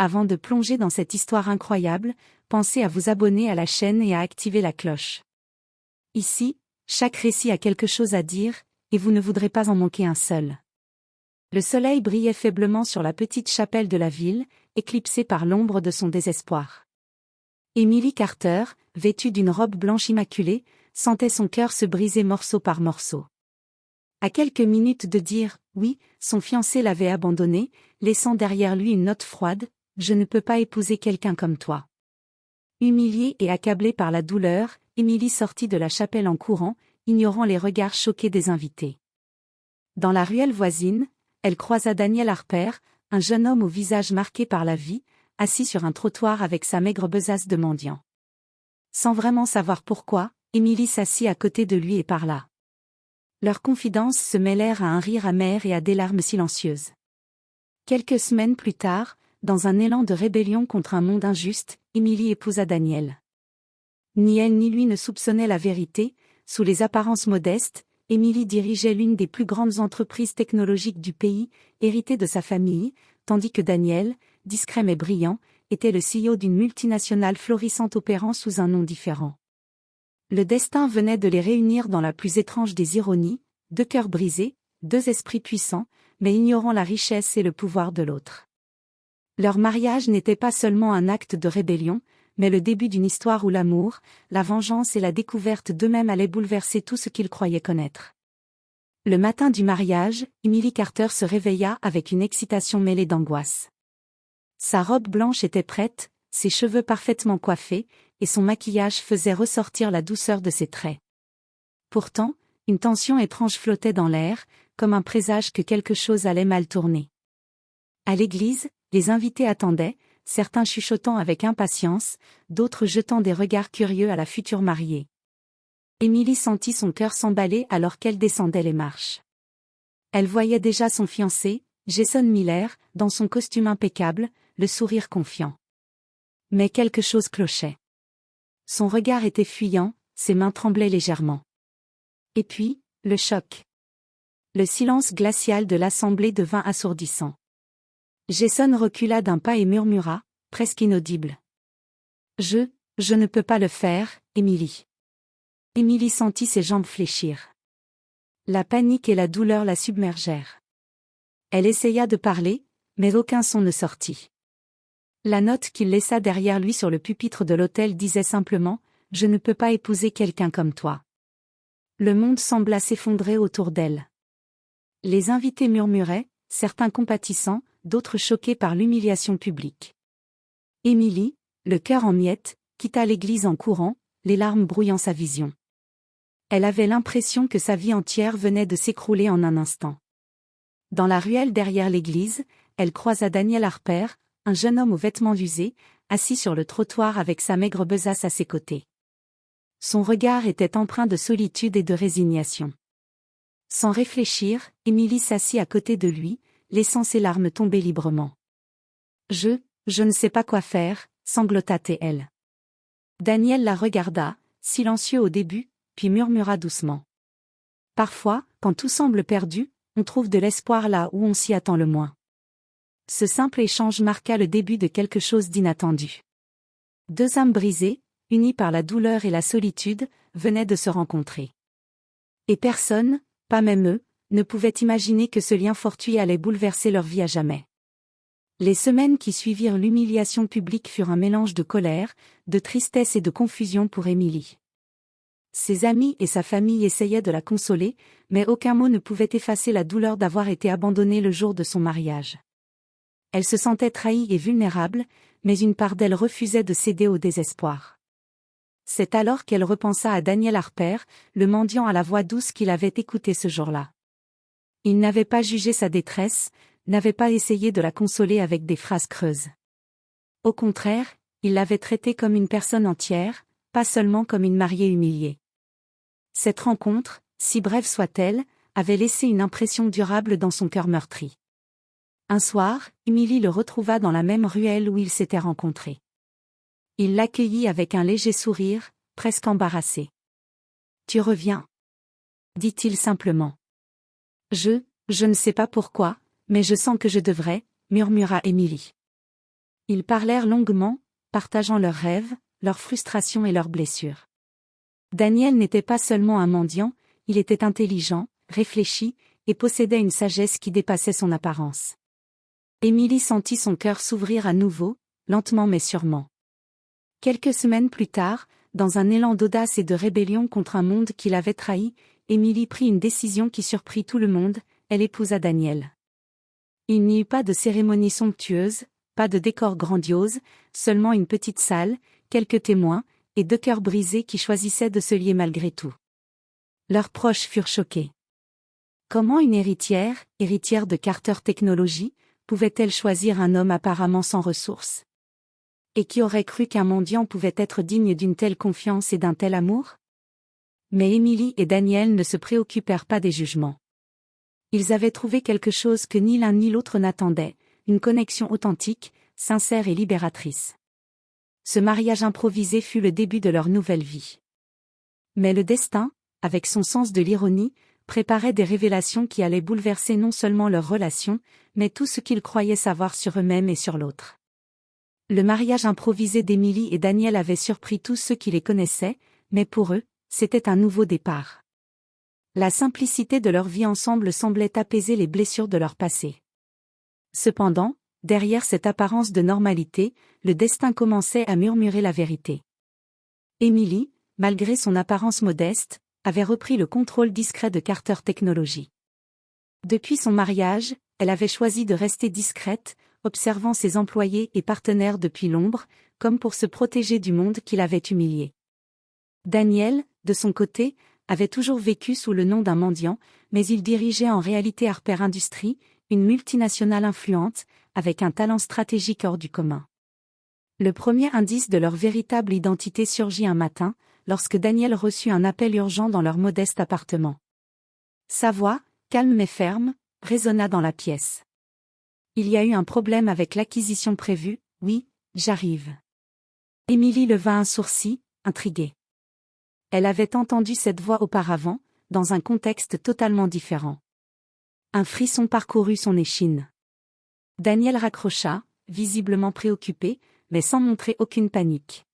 Avant de plonger dans cette histoire incroyable, pensez à vous abonner à la chaîne et à activer la cloche. Ici, chaque récit a quelque chose à dire, et vous ne voudrez pas en manquer un seul. Le soleil brillait faiblement sur la petite chapelle de la ville, éclipsée par l'ombre de son désespoir. Emily Carter, vêtue d'une robe blanche immaculée, sentait son cœur se briser morceau par morceau. À quelques minutes de dire « oui », son fiancé l'avait abandonnée, laissant derrière lui une note froide « je ne peux pas épouser quelqu'un comme toi ». Humiliée et accablée par la douleur, Emily sortit de la chapelle en courant, ignorant les regards choqués des invités. Dans la ruelle voisine, elle croisa Daniel Harper, un jeune homme au visage marqué par la vie, assis sur un trottoir avec sa maigre besace de mendiant. Sans vraiment savoir pourquoi, Emily s'assit à côté de lui et parla. Leurs confidences se mêlèrent à un rire amer et à des larmes silencieuses. Quelques semaines plus tard, dans un élan de rébellion contre un monde injuste, Emily épousa Daniel. Ni elle ni lui ne soupçonnaient la vérité, sous les apparences modestes, Emily dirigeait l'une des plus grandes entreprises technologiques du pays, héritée de sa famille, tandis que Daniel, discret mais brillant, était le CEO d'une multinationale florissante opérant sous un nom différent. Le destin venait de les réunir dans la plus étrange des ironies, deux cœurs brisés, deux esprits puissants, mais ignorant la richesse et le pouvoir de l'autre. Leur mariage n'était pas seulement un acte de rébellion, mais le début d'une histoire où l'amour, la vengeance et la découverte d'eux-mêmes allaient bouleverser tout ce qu'ils croyaient connaître. Le matin du mariage, Emily Carter se réveilla avec une excitation mêlée d'angoisse. Sa robe blanche était prête, ses cheveux parfaitement coiffés, et son maquillage faisait ressortir la douceur de ses traits. Pourtant, une tension étrange flottait dans l'air, comme un présage que quelque chose allait mal tourner. À l'église, les invités attendaient, certains chuchotant avec impatience, d'autres jetant des regards curieux à la future mariée. Emily sentit son cœur s'emballer alors qu'elle descendait les marches. Elle voyait déjà son fiancé, Jason Miller, dans son costume impeccable, le sourire confiant. Mais quelque chose clochait. Son regard était fuyant, ses mains tremblaient légèrement. Et puis, le choc. Le silence glacial de l'assemblée devint assourdissant. Jason recula d'un pas et murmura, presque inaudible. Je ne peux pas le faire, Emily. Emily sentit ses jambes fléchir. La panique et la douleur la submergèrent. Elle essaya de parler, mais aucun son ne sortit. La note qu'il laissa derrière lui sur le pupitre de l'autel disait simplement « Je ne peux pas épouser quelqu'un comme toi ». Le monde sembla s'effondrer autour d'elle. Les invités murmuraient, certains compatissants, d'autres choqués par l'humiliation publique. Emily, le cœur en miettes, quitta l'église en courant, les larmes brouillant sa vision. Elle avait l'impression que sa vie entière venait de s'écrouler en un instant. Dans la ruelle derrière l'église, elle croisa Daniel Harper, un jeune homme aux vêtements usés, assis sur le trottoir avec sa maigre besace à ses côtés. Son regard était empreint de solitude et de résignation. Sans réfléchir, Emily s'assit à côté de lui, laissant ses larmes tomber librement. Je ne sais pas quoi faire, sanglota-t-elle. Daniel la regarda, silencieux au début, puis murmura doucement. Parfois, quand tout semble perdu, on trouve de l'espoir là où on s'y attend le moins. Ce simple échange marqua le début de quelque chose d'inattendu. Deux âmes brisées, unies par la douleur et la solitude, venaient de se rencontrer. Et personne, pas même eux, ne pouvait imaginer que ce lien fortuit allait bouleverser leur vie à jamais. Les semaines qui suivirent l'humiliation publique furent un mélange de colère, de tristesse et de confusion pour Emily. Ses amis et sa famille essayaient de la consoler, mais aucun mot ne pouvait effacer la douleur d'avoir été abandonnée le jour de son mariage. Elle se sentait trahie et vulnérable, mais une part d'elle refusait de céder au désespoir. C'est alors qu'elle repensa à Daniel Harper, le mendiant à la voix douce qu'il avait écouté ce jour-là. Il n'avait pas jugé sa détresse, n'avait pas essayé de la consoler avec des phrases creuses. Au contraire, il l'avait traitée comme une personne entière, pas seulement comme une mariée humiliée. Cette rencontre, si brève soit-elle, avait laissé une impression durable dans son cœur meurtri. Un soir, Emily le retrouva dans la même ruelle où ils s'étaient rencontrés. Il l'accueillit avec un léger sourire, presque embarrassé. « Tu reviens ?» dit-il simplement. « Je ne sais pas pourquoi, mais je sens que je devrais » murmura Emily. Ils parlèrent longuement, partageant leurs rêves, leurs frustrations et leurs blessures. Daniel n'était pas seulement un mendiant, il était intelligent, réfléchi, et possédait une sagesse qui dépassait son apparence. Émilie sentit son cœur s'ouvrir à nouveau, lentement mais sûrement. Quelques semaines plus tard, dans un élan d'audace et de rébellion contre un monde qui l'avait trahi, Émilie prit une décision qui surprit tout le monde, elle épousa Daniel. Il n'y eut pas de cérémonie somptueuse, pas de décor grandiose, seulement une petite salle, quelques témoins, et 2 cœurs brisés qui choisissaient de se lier malgré tout. Leurs proches furent choqués. Comment une héritière de Carter Technologies, pouvait-elle choisir un homme apparemment sans ressources? Et qui aurait cru qu'un mendiant pouvait être digne d'une telle confiance et d'un tel amour? Mais Émilie et Daniel ne se préoccupèrent pas des jugements. Ils avaient trouvé quelque chose que ni l'un ni l'autre n'attendaient, une connexion authentique, sincère et libératrice. Ce mariage improvisé fut le début de leur nouvelle vie. Mais le destin, avec son sens de l'ironie, préparait des révélations qui allaient bouleverser non seulement leur relation, mais tout ce qu'ils croyaient savoir sur eux-mêmes et sur l'autre. Le mariage improvisé d'Émilie et Daniel avait surpris tous ceux qui les connaissaient, mais pour eux, c'était un nouveau départ. La simplicité de leur vie ensemble semblait apaiser les blessures de leur passé. Cependant, derrière cette apparence de normalité, le destin commençait à murmurer la vérité. Émilie, malgré son apparence modeste, avait repris le contrôle discret de Carter Technologies. Depuis son mariage, elle avait choisi de rester discrète, observant ses employés et partenaires depuis l'ombre, comme pour se protéger du monde qui l'avait humiliée. Daniel, de son côté, avait toujours vécu sous le nom d'un mendiant, mais il dirigeait en réalité Harper Industries, une multinationale influente, avec un talent stratégique hors du commun. Le premier indice de leur véritable identité surgit un matin, lorsque Daniel reçut un appel urgent dans leur modeste appartement. Sa voix, calme mais ferme, résonna dans la pièce. Il y a eu un problème avec l'acquisition prévue, oui, j'arrive. Émilie leva un sourcil, intriguée. Elle avait entendu cette voix auparavant, dans un contexte totalement différent. Un frisson parcourut son échine. Daniel raccrocha, visiblement préoccupé, mais sans montrer aucune panique.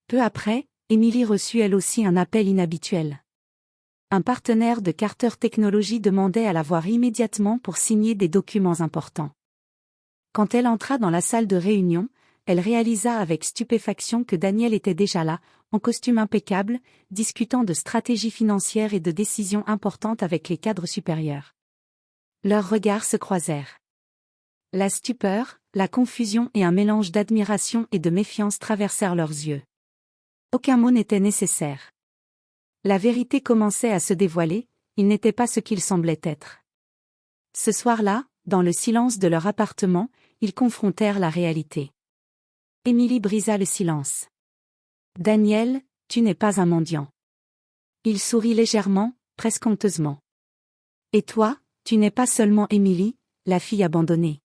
Peu après, Émilie reçut elle aussi un appel inhabituel. Un partenaire de Carter Technologies demandait à la voir immédiatement pour signer des documents importants. Quand elle entra dans la salle de réunion, elle réalisa avec stupéfaction que Daniel était déjà là, en costume impeccable, discutant de stratégie financière et de décisions importantes avec les cadres supérieurs. Leurs regards se croisèrent. La stupeur, la confusion et un mélange d'admiration et de méfiance traversèrent leurs yeux. Aucun mot n'était nécessaire. La vérité commençait à se dévoiler, il n'était pas ce qu'il semblait être. Ce soir-là, dans le silence de leur appartement, ils confrontèrent la réalité. Émilie brisa le silence. « Daniel, tu n'es pas un mendiant. » Il sourit légèrement, presque honteusement. « Et toi, tu n'es pas seulement Émilie, la fille abandonnée. »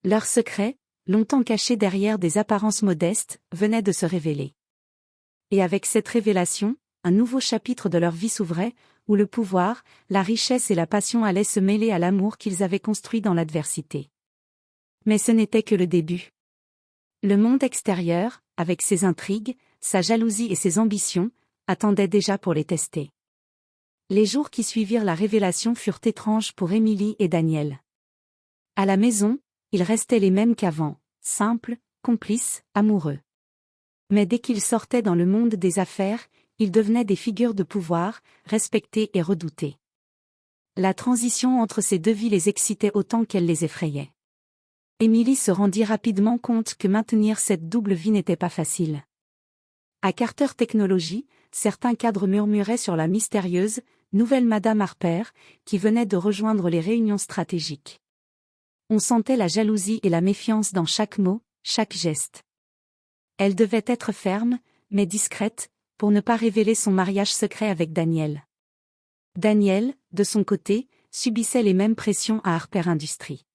Leur secret, longtemps caché derrière des apparences modestes, venait de se révéler. Et avec cette révélation, un nouveau chapitre de leur vie s'ouvrait, où le pouvoir, la richesse et la passion allaient se mêler à l'amour qu'ils avaient construit dans l'adversité. Mais ce n'était que le début. Le monde extérieur, avec ses intrigues, sa jalousie et ses ambitions, attendait déjà pour les tester. Les jours qui suivirent la révélation furent étranges pour Émilie et Daniel. À la maison, ils restaient les mêmes qu'avant, simples, complices, amoureux. Mais dès qu'ils sortaient dans le monde des affaires, ils devenaient des figures de pouvoir, respectées et redoutées. La transition entre ces 2 vies les excitait autant qu'elle les effrayait. Émilie se rendit rapidement compte que maintenir cette double vie n'était pas facile. À Carter Technologies, certains cadres murmuraient sur la mystérieuse, nouvelle Madame Harper, qui venait de rejoindre les réunions stratégiques. On sentait la jalousie et la méfiance dans chaque mot, chaque geste. Elle devait être ferme, mais discrète, pour ne pas révéler son mariage secret avec Daniel. Daniel, de son côté, subissait les mêmes pressions à Harper Industries.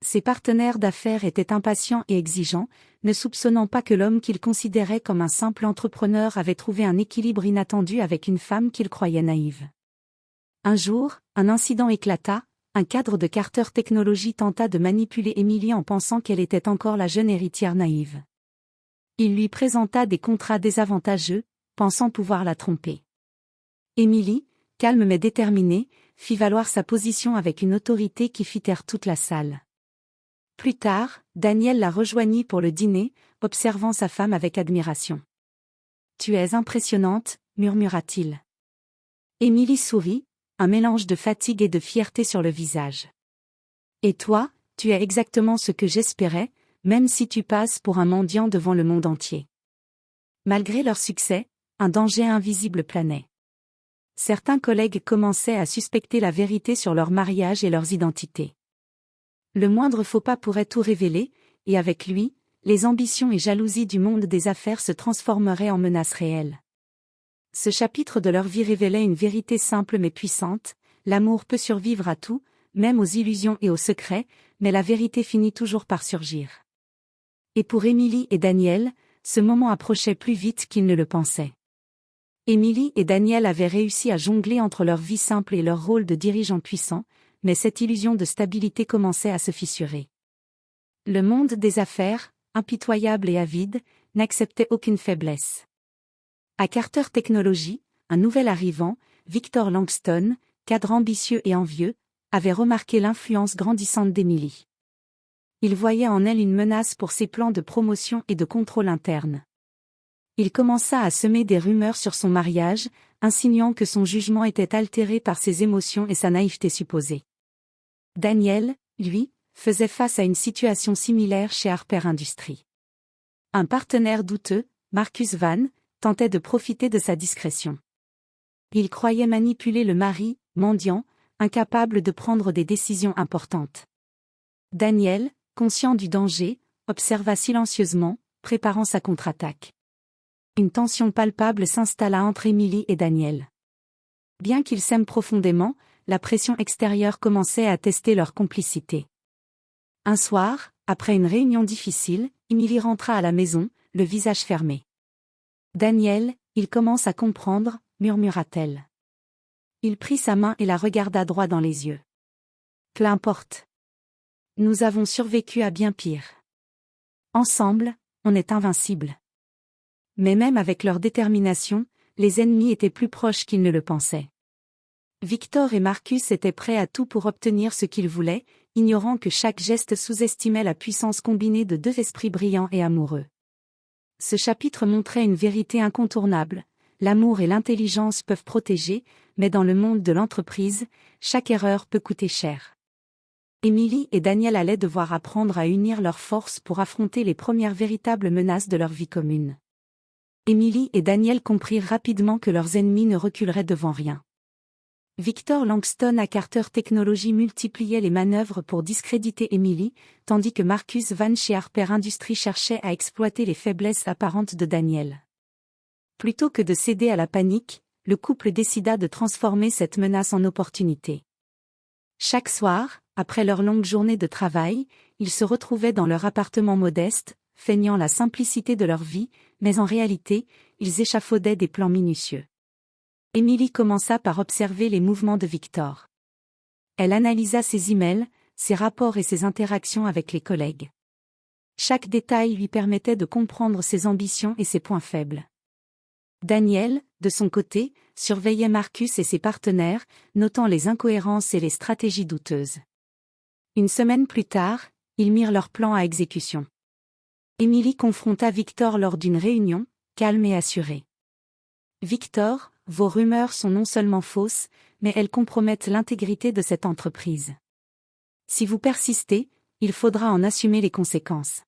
Ses partenaires d'affaires étaient impatients et exigeants, ne soupçonnant pas que l'homme qu'ils considéraient comme un simple entrepreneur avait trouvé un équilibre inattendu avec une femme qu'ils croyaient naïve. Un jour, un incident éclata, un cadre de Carter Technologies tenta de manipuler Emily en pensant qu'elle était encore la jeune héritière naïve. Il lui présenta des contrats désavantageux, pensant pouvoir la tromper. Emily, calme mais déterminée, fit valoir sa position avec une autorité qui fit taire toute la salle. Plus tard, Daniel la rejoignit pour le dîner, observant sa femme avec admiration. « Tu es impressionnante », murmura-t-il. Emily sourit, un mélange de fatigue et de fierté sur le visage. « Et toi, tu es exactement ce que j'espérais, même si tu passes pour un mendiant devant le monde entier. » Malgré leur succès, un danger invisible planait. Certains collègues commençaient à suspecter la vérité sur leur mariage et leurs identités. Le moindre faux pas pourrait tout révéler, et avec lui, les ambitions et jalousies du monde des affaires se transformeraient en menaces réelles. Ce chapitre de leur vie révélait une vérité simple mais puissante: l'amour peut survivre à tout, même aux illusions et aux secrets, mais la vérité finit toujours par surgir. Et pour Emily et Daniel, ce moment approchait plus vite qu'ils ne le pensaient. Emily et Daniel avaient réussi à jongler entre leur vie simple et leur rôle de dirigeant puissant, mais cette illusion de stabilité commençait à se fissurer. Le monde des affaires, impitoyable et avide, n'acceptait aucune faiblesse. À Carter Technologies, un nouvel arrivant, Victor Langston, cadre ambitieux et envieux, avait remarqué l'influence grandissante d'Emily. Il voyait en elle une menace pour ses plans de promotion et de contrôle interne. Il commença à semer des rumeurs sur son mariage, insinuant que son jugement était altéré par ses émotions et sa naïveté supposée. Daniel, lui, faisait face à une situation similaire chez Harper Industries. Un partenaire douteux, Marcus Vann, tentait de profiter de sa discrétion. Il croyait manipuler le mari, mendiant, incapable de prendre des décisions importantes. Daniel, conscient du danger, observa silencieusement, préparant sa contre-attaque. Une tension palpable s'installa entre Emily et Daniel. Bien qu'ils s'aiment profondément, la pression extérieure commençait à tester leur complicité. Un soir, après une réunion difficile, Emily rentra à la maison, le visage fermé. « Daniel, il commence à comprendre », murmura-t-elle. Il prit sa main et la regarda droit dans les yeux. « Peu importe. Nous avons survécu à bien pire. Ensemble, on est invincibles. » Mais même avec leur détermination, les ennemis étaient plus proches qu'ils ne le pensaient. Victor et Marcus étaient prêts à tout pour obtenir ce qu'ils voulaient, ignorant que chaque geste sous-estimait la puissance combinée de deux esprits brillants et amoureux. Ce chapitre montrait une vérité incontournable: l'amour et l'intelligence peuvent protéger, mais dans le monde de l'entreprise, chaque erreur peut coûter cher. Emily et Daniel allaient devoir apprendre à unir leurs forces pour affronter les premières véritables menaces de leur vie commune. Emily et Daniel comprirent rapidement que leurs ennemis ne reculeraient devant rien. Victor Langston à Carter Technologies multipliait les manœuvres pour discréditer Emily, tandis que Marcus Vann chez Harper Industries cherchait à exploiter les faiblesses apparentes de Daniel. Plutôt que de céder à la panique, le couple décida de transformer cette menace en opportunité. Chaque soir, après leur longue journée de travail, ils se retrouvaient dans leur appartement modeste, feignant la simplicité de leur vie, mais en réalité, ils échafaudaient des plans minutieux. Emily commença par observer les mouvements de Victor. Elle analysa ses emails, ses rapports et ses interactions avec les collègues. Chaque détail lui permettait de comprendre ses ambitions et ses points faibles. Daniel, de son côté, surveillait Marcus et ses partenaires, notant les incohérences et les stratégies douteuses. Une semaine plus tard, ils mirent leur plan à exécution. Emily confronta Victor lors d'une réunion, calme et assurée. « Victor, vos rumeurs sont non seulement fausses, mais elles compromettent l'intégrité de cette entreprise. Si vous persistez, il faudra en assumer les conséquences. »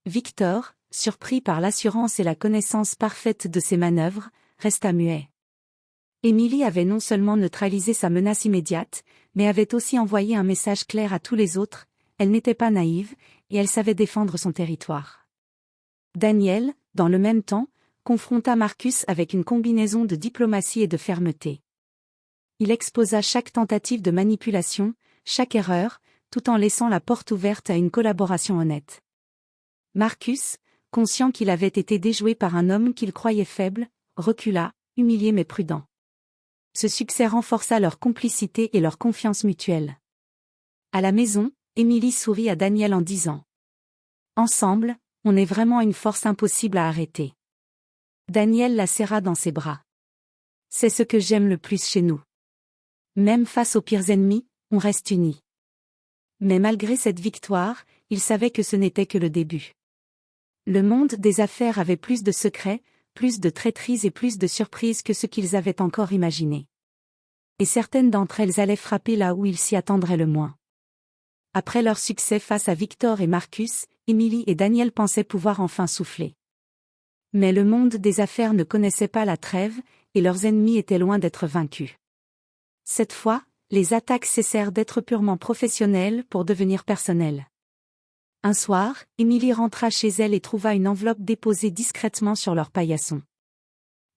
Victor, surpris par l'assurance et la connaissance parfaite de ses manœuvres, resta muet. Emily avait non seulement neutralisé sa menace immédiate, mais avait aussi envoyé un message clair à tous les autres: elle n'était pas naïve, et elle savait défendre son territoire. Daniel, dans le même temps, confronta Marcus avec une combinaison de diplomatie et de fermeté. Il exposa chaque tentative de manipulation, chaque erreur, tout en laissant la porte ouverte à une collaboration honnête. Marcus, conscient qu'il avait été déjoué par un homme qu'il croyait faible, recula, humilié mais prudent. Ce succès renforça leur complicité et leur confiance mutuelle. À la maison, Émilie sourit à Daniel en disant: Ensemble, on est vraiment une force impossible à arrêter. Daniel la serra dans ses bras. C'est ce que j'aime le plus chez nous. Même face aux pires ennemis, on reste unis. Mais malgré cette victoire, il savait que ce n'était que le début. Le monde des affaires avait plus de secrets, plus de traîtrises et plus de surprises que ce qu'ils avaient encore imaginé. Et certaines d'entre elles allaient frapper là où ils s'y attendraient le moins. Après leur succès face à Victor et Marcus, Émilie et Daniel pensaient pouvoir enfin souffler. Mais le monde des affaires ne connaissait pas la trêve, et leurs ennemis étaient loin d'être vaincus. Cette fois, les attaques cessèrent d'être purement professionnelles pour devenir personnelles. Un soir, Émilie rentra chez elle et trouva une enveloppe déposée discrètement sur leur paillasson.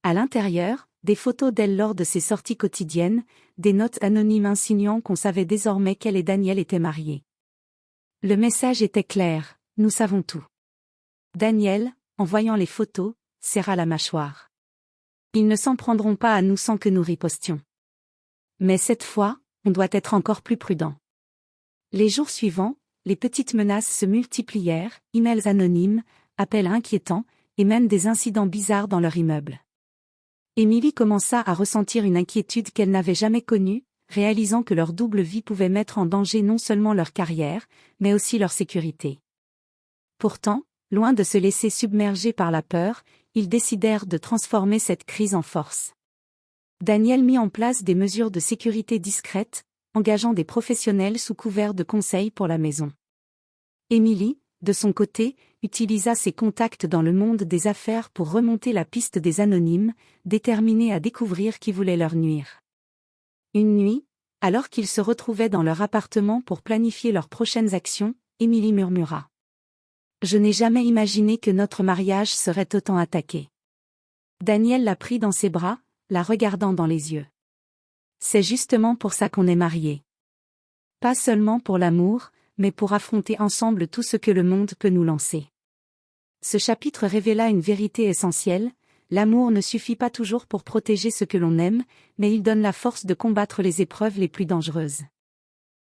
À l'intérieur, des photos d'elle lors de ses sorties quotidiennes, des notes anonymes insinuant qu'on savait désormais qu'elle et Daniel étaient mariés. Le message était clair: nous savons tout. Daniel, en voyant les photos, serra la mâchoire. Ils ne s'en prendront pas à nous sans que nous ripostions. Mais cette fois, on doit être encore plus prudent. Les jours suivants, les petites menaces se multiplièrent, emails anonymes, appels inquiétants, et même des incidents bizarres dans leur immeuble. Émilie commença à ressentir une inquiétude qu'elle n'avait jamais connue, réalisant que leur double vie pouvait mettre en danger non seulement leur carrière, mais aussi leur sécurité. Pourtant, loin de se laisser submerger par la peur, ils décidèrent de transformer cette crise en force. Daniel mit en place des mesures de sécurité discrètes, engageant des professionnels sous couvert de conseils pour la maison. Émilie, de son côté, utilisa ses contacts dans le monde des affaires pour remonter la piste des anonymes, déterminée à découvrir qui voulait leur nuire. Une nuit, alors qu'ils se retrouvaient dans leur appartement pour planifier leurs prochaines actions, Émilie murmura: Je n'ai jamais imaginé que notre mariage serait autant attaqué. Daniel la prit dans ses bras, la regardant dans les yeux. C'est justement pour ça qu'on est mariés. Pas seulement pour l'amour, mais pour affronter ensemble tout ce que le monde peut nous lancer. Ce chapitre révéla une vérité essentielle: l'amour ne suffit pas toujours pour protéger ce que l'on aime, mais il donne la force de combattre les épreuves les plus dangereuses.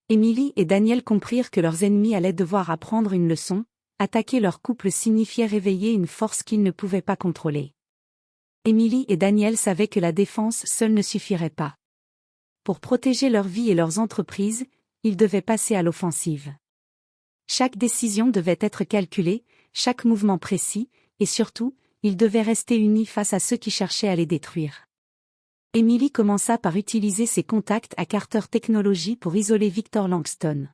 Émilie et Daniel comprirent que leurs ennemis allaient devoir apprendre une leçon: attaquer leur couple signifiait réveiller une force qu'ils ne pouvaient pas contrôler. Émilie et Daniel savaient que la défense seule ne suffirait pas. Pour protéger leur vie et leurs entreprises, ils devaient passer à l'offensive. Chaque décision devait être calculée, chaque mouvement précis, et surtout, ils devaient rester unis face à ceux qui cherchaient à les détruire. Émilie commença par utiliser ses contacts à Carter Technologies pour isoler Victor Langston.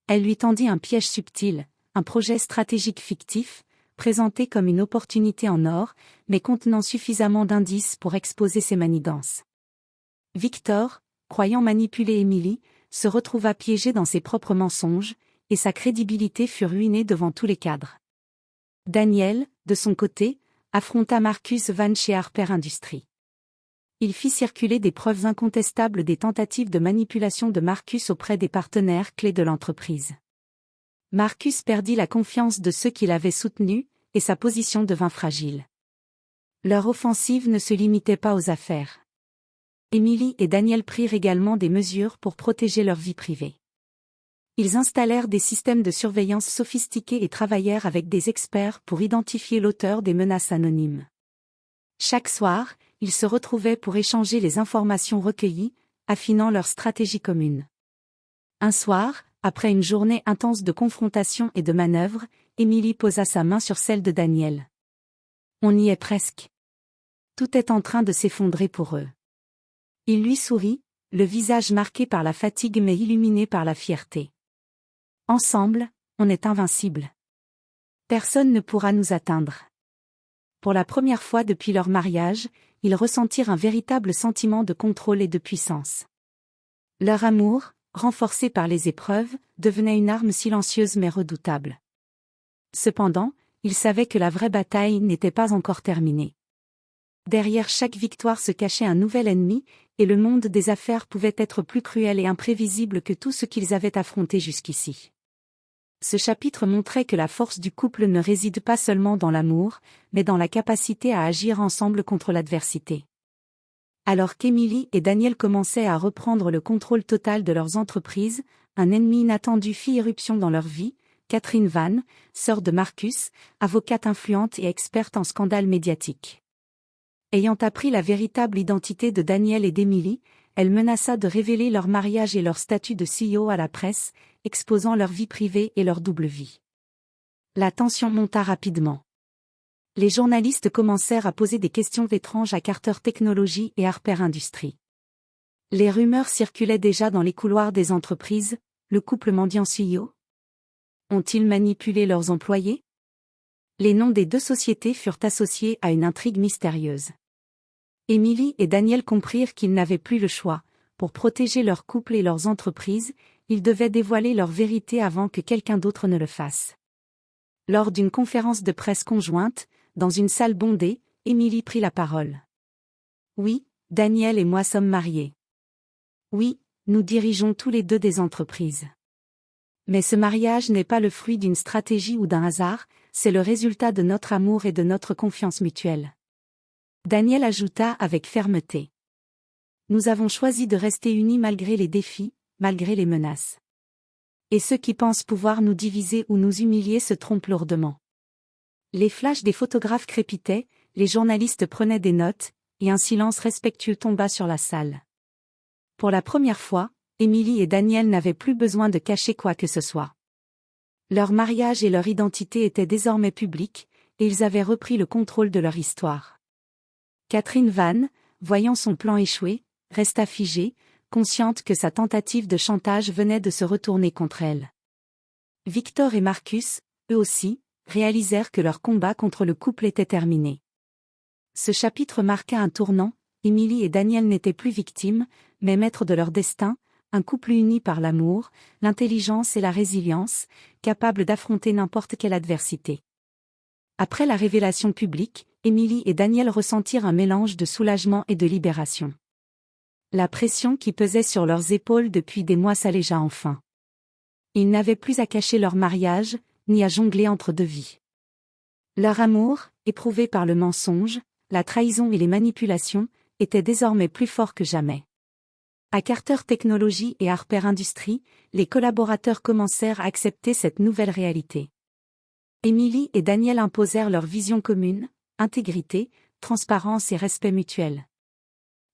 Elle lui tendit un piège subtil, un projet stratégique fictif, présenté comme une opportunité en or, mais contenant suffisamment d'indices pour exposer ses manigances. Victor, croyant manipuler Émilie, se retrouva piégé dans ses propres mensonges, et sa crédibilité fut ruinée devant tous les cadres. Daniel, de son côté, affronta Marcus Van chez Harper Industries. Il fit circuler des preuves incontestables des tentatives de manipulation de Marcus auprès des partenaires clés de l'entreprise. Marcus perdit la confiance de ceux qui l'avaient soutenu, et sa position devint fragile. Leur offensive ne se limitait pas aux affaires. Émilie et Daniel prirent également des mesures pour protéger leur vie privée. Ils installèrent des systèmes de surveillance sophistiqués et travaillèrent avec des experts pour identifier l'auteur des menaces anonymes. Chaque soir, ils se retrouvaient pour échanger les informations recueillies, affinant leur stratégie commune. Un soir, après une journée intense de confrontation et de manœuvres, Émilie posa sa main sur celle de Daniel. On y est presque. Tout est en train de s'effondrer pour eux. Il lui sourit, le visage marqué par la fatigue mais illuminé par la fierté. Ensemble, on est invincible. Personne ne pourra nous atteindre. Pour la première fois depuis leur mariage, ils ressentirent un véritable sentiment de contrôle et de puissance. Leur amour, renforcé par les épreuves, devenait une arme silencieuse mais redoutable. Cependant, ils savaient que la vraie bataille n'était pas encore terminée. Derrière chaque victoire se cachait un nouvel ennemi, et le monde des affaires pouvait être plus cruel et imprévisible que tout ce qu'ils avaient affronté jusqu'ici. Ce chapitre montrait que la force du couple ne réside pas seulement dans l'amour, mais dans la capacité à agir ensemble contre l'adversité. Alors qu'Émilie et Daniel commençaient à reprendre le contrôle total de leurs entreprises, un ennemi inattendu fit irruption dans leur vie, Catherine Van, sœur de Marcus, avocate influente et experte en scandales médiatiques. Ayant appris la véritable identité de Daniel et d'Emily, elle menaça de révéler leur mariage et leur statut de CEO à la presse, exposant leur vie privée et leur double vie. La tension monta rapidement. Les journalistes commencèrent à poser des questions étranges à Carter Technology et Harper Industries. Les rumeurs circulaient déjà dans les couloirs des entreprises, le couple mendiant CEO? Ont-ils manipulé leurs employés? Les noms des deux sociétés furent associés à une intrigue mystérieuse. Emily et Daniel comprirent qu'ils n'avaient plus le choix. Pour protéger leur couple et leurs entreprises, ils devaient dévoiler leur vérité avant que quelqu'un d'autre ne le fasse. Lors d'une conférence de presse conjointe, dans une salle bondée, Emily prit la parole. « Oui, Daniel et moi sommes mariés. Oui, nous dirigeons tous les deux des entreprises. Mais ce mariage n'est pas le fruit d'une stratégie ou d'un hasard, c'est le résultat de notre amour et de notre confiance mutuelle. » Daniel ajouta avec fermeté. « Nous avons choisi de rester unis malgré les défis, malgré les menaces. Et ceux qui pensent pouvoir nous diviser ou nous humilier se trompent lourdement. » Les flashs des photographes crépitaient, les journalistes prenaient des notes, et un silence respectueux tomba sur la salle. Pour la première fois, Emily et Daniel n'avaient plus besoin de cacher quoi que ce soit. Leur mariage et leur identité étaient désormais publics, et ils avaient repris le contrôle de leur histoire. Catherine Van, voyant son plan échouer, resta figée, consciente que sa tentative de chantage venait de se retourner contre elle. Victor et Marcus, eux aussi, réalisèrent que leur combat contre le couple était terminé. Ce chapitre marqua un tournant, Emily et Daniel n'étaient plus victimes, mais maîtres de leur destin, un couple uni par l'amour, l'intelligence et la résilience, capable d'affronter n'importe quelle adversité. Après la révélation publique, Emily et Daniel ressentirent un mélange de soulagement et de libération. La pression qui pesait sur leurs épaules depuis des mois s'allégea enfin. Ils n'avaient plus à cacher leur mariage, ni à jongler entre deux vies. Leur amour, éprouvé par le mensonge, la trahison et les manipulations, était désormais plus fort que jamais. À Carter Technology et Harper Industries, les collaborateurs commencèrent à accepter cette nouvelle réalité. Emily et Daniel imposèrent leur vision commune, intégrité, transparence et respect mutuel.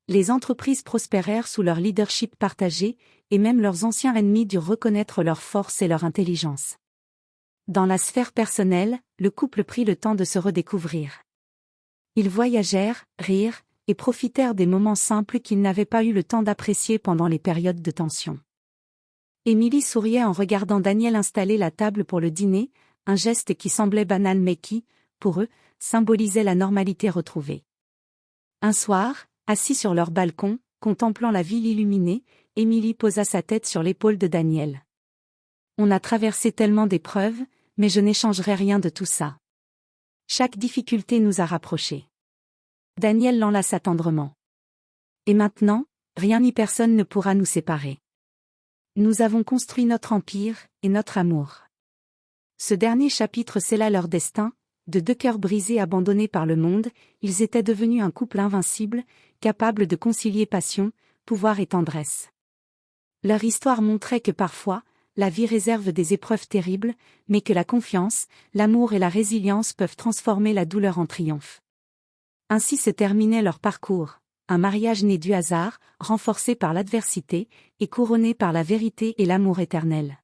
Les entreprises prospérèrent sous leur leadership partagé, et même leurs anciens ennemis durent reconnaître leur force et leur intelligence. Dans la sphère personnelle, le couple prit le temps de se redécouvrir. Ils voyagèrent, rirent, et profitèrent des moments simples qu'ils n'avaient pas eu le temps d'apprécier pendant les périodes de tension. Emily souriait en regardant Daniel installer la table pour le dîner, un geste qui semblait banal mais qui, pour eux, symbolisait la normalité retrouvée. Un soir, assis sur leur balcon, contemplant la ville illuminée, Emily posa sa tête sur l'épaule de Daniel. « On a traversé tellement d'épreuves, mais je n'échangerai rien de tout ça. Chaque difficulté nous a rapprochés. » Daniel l'enlaça tendrement. « Et maintenant, rien ni personne ne pourra nous séparer. Nous avons construit notre empire, et notre amour. » Ce dernier chapitre scella leur destin, de deux cœurs brisés abandonnés par le monde, ils étaient devenus un couple invincible, capable de concilier passion, pouvoir et tendresse. Leur histoire montrait que parfois, la vie réserve des épreuves terribles, mais que la confiance, l'amour et la résilience peuvent transformer la douleur en triomphe. Ainsi se terminait leur parcours, un mariage né du hasard, renforcé par l'adversité, et couronné par la vérité et l'amour éternel.